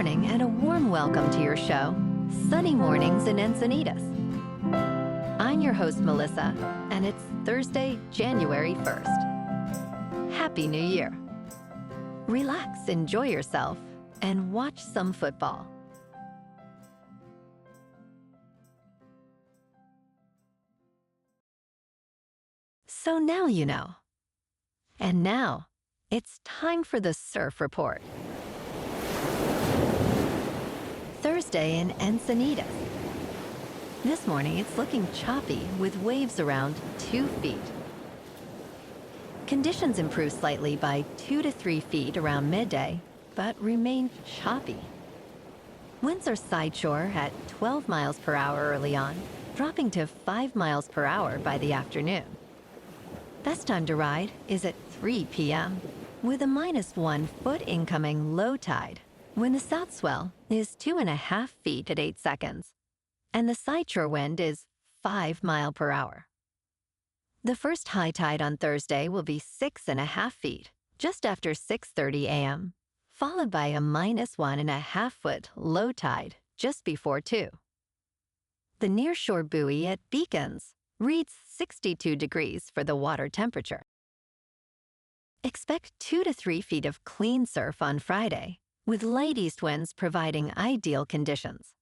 morning and a warm welcome to your show, Sunny Mornings in Encinitas. I'm your host, Melissa, and it's Thursday, January 1st. Happy New Year. Relax, enjoy yourself, and watch some football. So now you know. And now, it's time for the Surf Report. Thursday in Encinitas. This morning, it's looking choppy with waves around 2 feet. Conditions improve slightly by 2 to 3 feet around midday, but remain choppy. Winds are sideshore at 12 miles per hour early on, dropping to 5 miles per hour by the afternoon. Best time to ride is at 3 p.m., with a -1 foot incoming low tide, when the south swell is 2.5 feet at 8 seconds, and the sideshore wind is 5 miles per hour. The first high tide on Thursday will be 6.5 feet, just after 6:30 a.m., followed by a -1.5 foot low tide just before 2. The nearshore buoy at Beacons reads 62 degrees for the water temperature. Expect 2 to 3 feet of clean surf on Friday, with light east winds providing ideal conditions.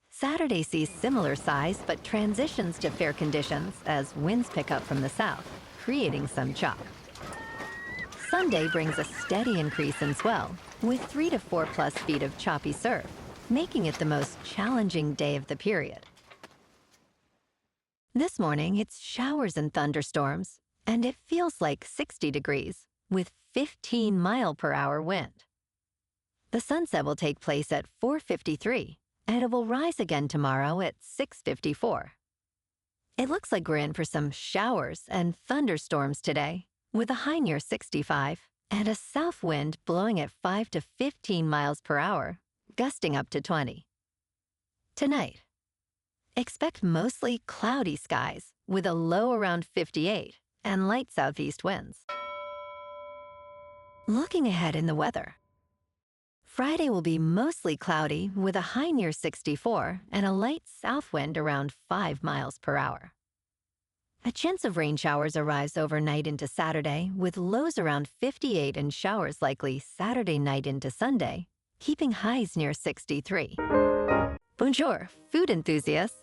Saturday sees similar size but transitions to fair conditions as winds pick up from the south, creating some chop. Sunday brings a steady increase in swell, with 3 to 4 plus feet of choppy surf, making it the most challenging day of the period. This morning, it's showers and thunderstorms, and it feels like 60 degrees, with 15 mile per hour wind. The sunset will take place at 4:53, and it will rise again tomorrow at 6:54. It looks like we're in for some showers and thunderstorms today, with a high near 65 and a south wind blowing at 5 to 15 miles per hour, gusting up to 20. Tonight, expect mostly cloudy skies with a low around 58 and light southeast winds. Looking ahead in the weather. Friday will be mostly cloudy with a high near 64 and a light south wind around 5 miles per hour. A chance of rain showers arrives overnight into Saturday with lows around 58 and showers likely Saturday night into Sunday, keeping highs near 63. Bonjour, food enthusiasts.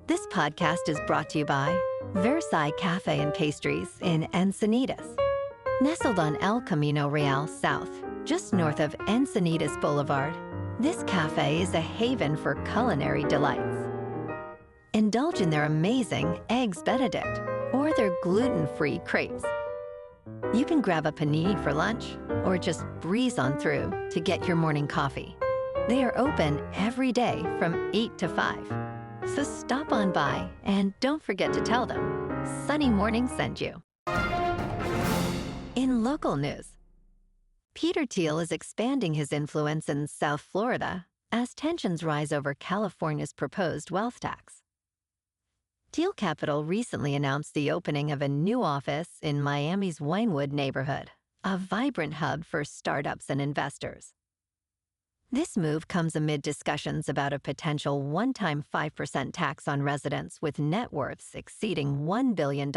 This podcast is brought to you by Versailles Cafe and Pastries in Encinitas. Nestled on El Camino Real South, just north of Encinitas Boulevard, this cafe is a haven for culinary delights. Indulge in their amazing Eggs Benedict or their gluten-free crepes. You can grab a panini for lunch or just breeze on through to get your morning coffee. They are open every day from 8 to 5. So stop on by and don't forget to tell them Sunny Morning sent you. In local news, Peter Thiel is expanding his influence in South Florida as tensions rise over California's proposed wealth tax. Thiel Capital recently announced the opening of a new office in Miami's Wynwood neighborhood, a vibrant hub for startups and investors. This move comes amid discussions about a potential one-time 5% tax on residents with net worths exceeding $1 billion,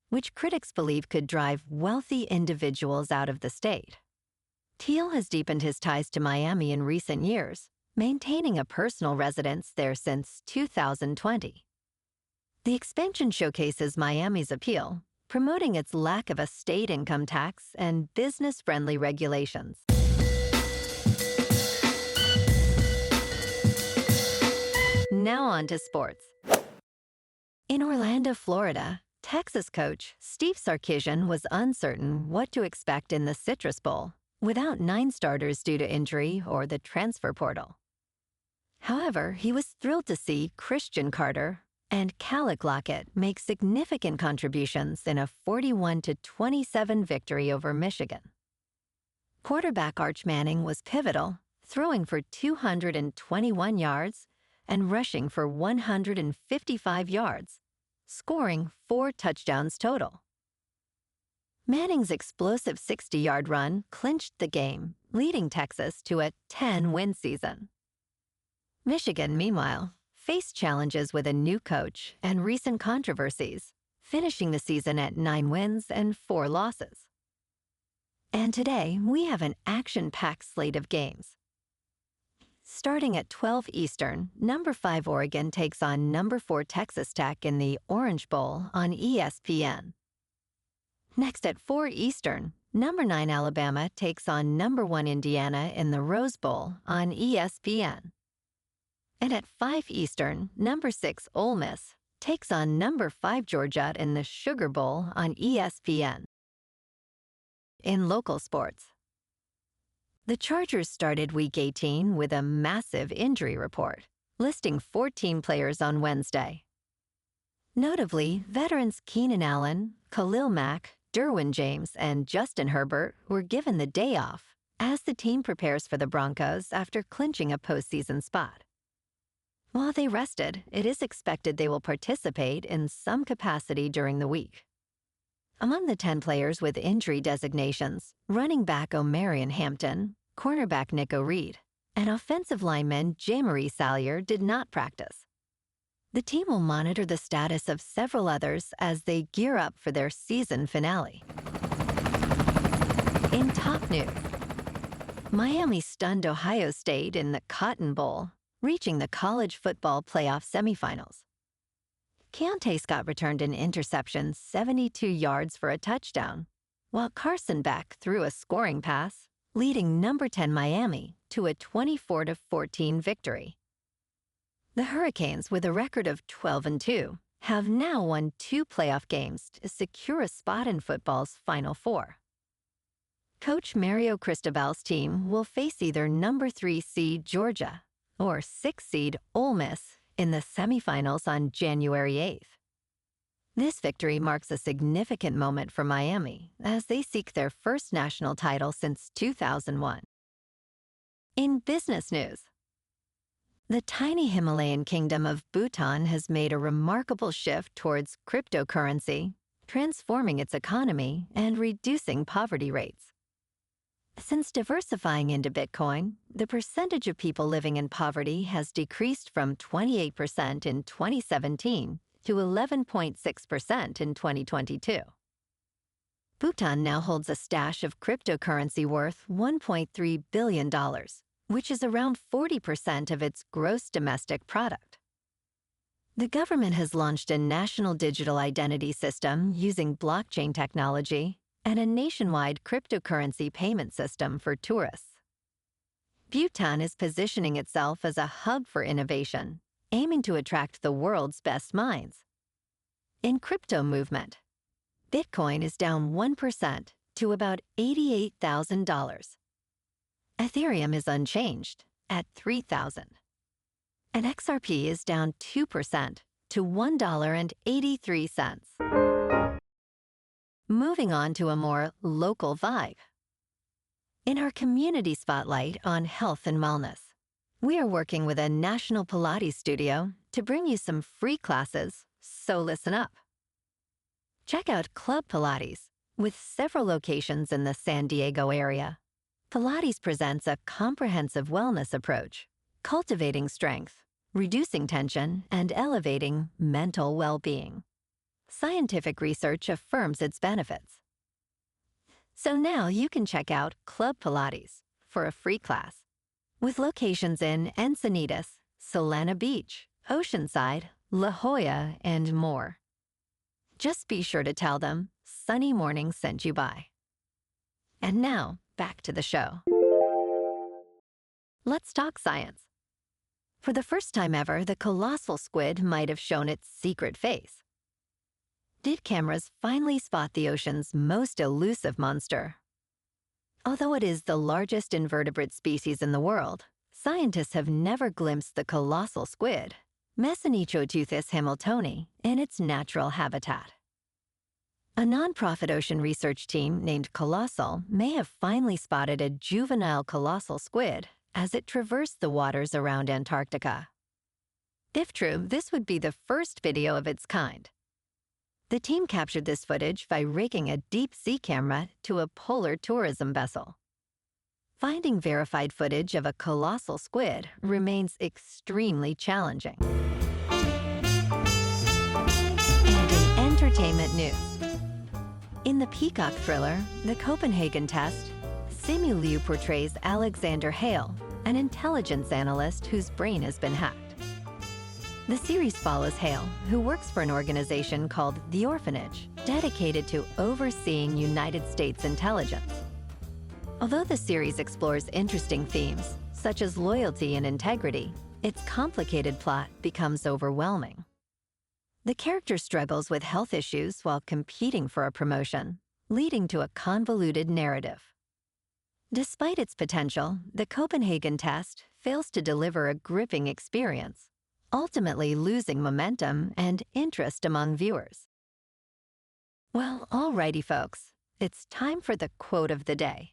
which critics believe could drive wealthy individuals out of the state. Thiel has deepened his ties to Miami in recent years, maintaining a personal residence there since 2020. The expansion showcases Miami's appeal, promoting its lack of a state income tax and business-friendly regulations. Now on to sports. In Orlando, Florida, Texas coach Steve Sarkisian was uncertain what to expect in the Citrus Bowl without 9 starters due to injury or the transfer portal. However, he was thrilled to see Christian Carter and Calic Lockett make significant contributions in a 41-27 victory over Michigan. Quarterback Arch Manning was pivotal, throwing for 221 yards and rushing for 155 yards, scoring 4 touchdowns total. Manning's explosive 60-yard run clinched the game, leading Texas to a 10-win season. Michigan, meanwhile, faced challenges with a new coach and recent controversies, finishing the season at 9 wins and 4 losses. And today, we have an action-packed slate of games. Starting at 12 Eastern, number 5 Oregon takes on number 4 Texas Tech in the Orange Bowl on ESPN. Next at 4 Eastern, number 9 Alabama takes on number 1 Indiana in the Rose Bowl on ESPN. And at 5 Eastern, number 6 Ole Miss takes on number 5 Georgia in the Sugar Bowl on ESPN. In local sports, the Chargers started Week 18 with a massive injury report, listing 14 players on Wednesday. Notably, veterans Keenan Allen, Khalil Mack, Derwin James, and Justin Herbert were given the day off as the team prepares for the Broncos after clinching a postseason spot. While they rested, it is expected they will participate in some capacity during the week. Among the 10 players with injury designations, running back Omarion Hampton, cornerback Nico Reed, and offensive lineman J-Marie Salyer did not practice. The team will monitor the status of several others as they gear up for their season finale. In top news, Miami stunned Ohio State in the Cotton Bowl, reaching the college football playoff semifinals. Keontae Scott returned an interception 72 yards for a touchdown, while Carson Beck threw a scoring pass, leading number 10 Miami to a 24-14 victory. The Hurricanes, with a record of 12-2, have now won 2 playoff games to secure a spot in football's Final Four. Coach Mario Cristobal's team will face either number 3 seed Georgia or 6 seed Ole Miss in the semifinals on January 8th. This victory marks a significant moment for Miami as they seek their first national title since 2001. In business news, the tiny Himalayan kingdom of Bhutan has made a remarkable shift towards cryptocurrency, transforming its economy and reducing poverty rates. Since diversifying into Bitcoin, the percentage of people living in poverty has decreased from 28% in 2017 to 11.6% in 2022. Bhutan now holds a stash of cryptocurrency worth $1.3 billion, which is around 40% of its gross domestic product. The government has launched a national digital identity system using blockchain technology and a nationwide cryptocurrency payment system for tourists. Bhutan is positioning itself as a hub for innovation, aiming to attract the world's best minds. In crypto movement, Bitcoin is down 1% to about $88,000. Ethereum is unchanged at $3,000. And XRP is down 2% to $1.83. Moving on to a more local vibe. In our community spotlight on health and wellness, we are working with a national Pilates studio to bring you some free classes, so listen up. Check out Club Pilates, with several locations in the San Diego area. Pilates presents a comprehensive wellness approach, cultivating strength, reducing tension, and elevating mental well-being. Scientific research affirms its benefits. So now you can check out Club Pilates for a free class, with locations in Encinitas, Solana Beach, Oceanside, La Jolla, and more. Just be sure to tell them Sunny Morning sent you by. And now, back to the show. Let's talk science. For the first time ever, the colossal squid might have shown its secret face. Did cameras finally spot the ocean's most elusive monster? Although it is the largest invertebrate species in the world, scientists have never glimpsed the colossal squid, Mesonichoteuthis hamiltoni, in its natural habitat. A nonprofit ocean research team named Kolossal may have finally spotted a juvenile colossal squid as it traversed the waters around Antarctica. If true, this would be the first video of its kind. The team captured this footage by rigging a deep-sea camera to a polar tourism vessel. finding verified footage of a colossal squid remains extremely challenging. And in entertainment news, in the Peacock thriller, The Copenhagen Test, Simu Liu portrays Alexander Hale, an intelligence analyst whose brain has been hacked. The series follows Hale, who works for an organization called The Orphanage, dedicated to overseeing United States intelligence. Although the series explores interesting themes, such as loyalty and integrity, its complicated plot becomes overwhelming. The character struggles with health issues while competing for a promotion, leading to a convoluted narrative. Despite its potential, the Copenhagen Test fails to deliver a gripping experience, ultimately losing momentum and interest among viewers. Well, alrighty folks, it's time for the quote of the day.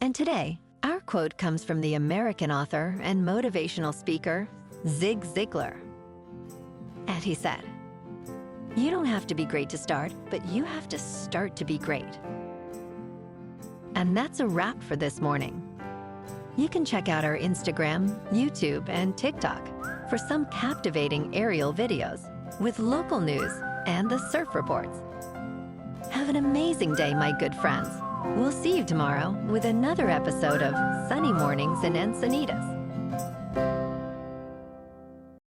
And today, our quote comes from the American author and motivational speaker, Zig Ziglar. And he said, "You don't have to be great to start, but you have to start to be great." And that's a wrap for this morning. You can check out our Instagram, YouTube, and TikTok for some captivating aerial videos with local news and the surf reports. Have an amazing day, my good friends. We'll see you tomorrow with another episode of Sunny Mornings in Encinitas.